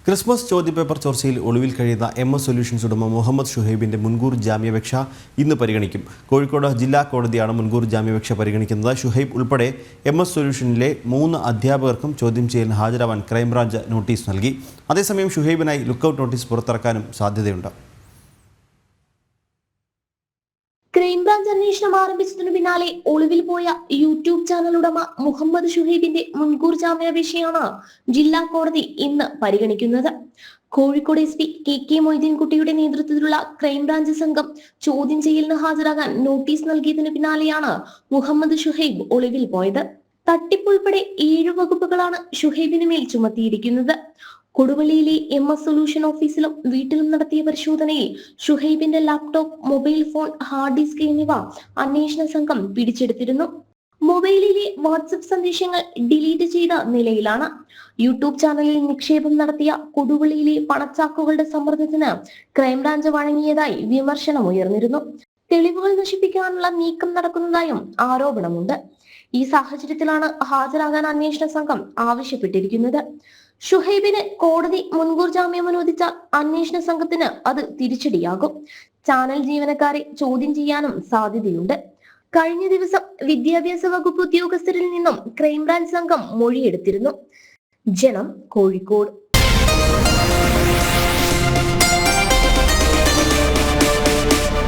Christmas ചോദ്യപേപ്പർ ചോർച്ചയിൽ ഒളിവിൽ കഴിയുന്ന MS സൊല്യൂഷൻസ് ഉടമ മുഹമ്മദ് ഷുഹൈബിന്റെ മുൻകൂർ ജാമ്യാപേക്ഷ ഇന്ന് പരിഗണിക്കും. കോഴിക്കോട് ജില്ലാ കോടതിയാണ് മുൻകൂർ ജാമ്യാപേക്ഷ പരിഗണിക്കുന്നത്. ഷുഹൈബ് ഉൾപ്പെടെ MS സൊല്യൂഷനിലെ 3 അധ്യാപകർക്കും ചോദ്യം ചെയ്യലിന് ഹാജരാവാൻ ക്രൈംബ്രാഞ്ച് നോട്ടീസ് നൽകി. അതേസമയം ഷുഹൈബിനായി ലുക്കൌട്ട് നോട്ടീസ് പുറത്തിറക്കാനും സാധ്യതയുണ്ട്. ക്രൈംബ്രാഞ്ച് അന്വേഷണം ആരംഭിച്ചതിനു പിന്നാലെ ഒളിവിൽ പോയ യൂട്യൂബ് ചാനൽ ഉടമ മുഹമ്മദ് ഷുഹൈബിന്റെ മുൻകൂർ ജാമ്യാപേക്ഷയാണ് ജില്ലാ കോടതി ഇന്ന് പരിഗണിക്കുന്നത്. കോഴിക്കോട് SP KK മൊയ്തീൻകുട്ടിയുടെ നേതൃത്വത്തിലുള്ള ക്രൈംബ്രാഞ്ച് സംഘം ചോദ്യം ചെയ്യലിന് ഹാജരാകാൻ നോട്ടീസ് നൽകിയതിനു പിന്നാലെയാണ് മുഹമ്മദ് ഷുഹൈബ് ഒളിവിൽ പോയത്. തട്ടിപ്പുൾപ്പെടെ 7 വകുപ്പുകളാണ് ഷുഹൈബിന് മേൽ ചുമത്തിയിരിക്കുന്നത്. കൊടുവള്ളിയിലെ MS സൊല്യൂഷൻ ഓഫീസിലും വീട്ടിലും നടത്തിയ പരിശോധനയിൽ ഷുഹൈബിന്റെ laptop, mobile phone, hard disk എന്നിവ അന്വേഷണ സംഘം പിടിച്ചെടുത്തിരുന്നു. മൊബൈലിലെ വാട്സ്ആപ്പ് സന്ദേശങ്ങൾ ഡിലീറ്റ് ചെയ്ത നിലയിലാണ്. യൂട്യൂബ് ചാനലിൽ നിക്ഷേപം നടത്തിയ കൊടുവള്ളിയിലെ പണച്ചാക്കുകളുടെ സമ്മർദ്ദത്തിന് ക്രൈംബ്രാഞ്ച് വഴങ്ങിയതായി വിമർശനം ഉയർന്നിരുന്നു. തെളിവുകൾ നശിപ്പിക്കാനുള്ള നീക്കം നടക്കുന്നതായും ആരോപണമുണ്ട്. ഈ സാഹചര്യത്തിലാണ് ഹാജരാകാൻ അന്വേഷണ സംഘം ആവശ്യപ്പെട്ടിരിക്കുന്നത്. ഷുഹൈബിന് കോടതി മുൻകൂർ ജാമ്യം അനുവദിച്ചാൽ അന്വേഷണ സംഘത്തിന് അത് തിരിച്ചടിയാകും. ചാനൽ ജീവനക്കാരെ ചോദ്യം ചെയ്യാനും സാധ്യതയുണ്ട്. കഴിഞ്ഞ ദിവസം വിദ്യാഭ്യാസ വകുപ്പ് ഉദ്യോഗസ്ഥരിൽ നിന്നും ക്രൈംബ്രാഞ്ച് സംഘം മൊഴിയെടുത്തിരുന്നു. ജനം, കോഴിക്കോട്.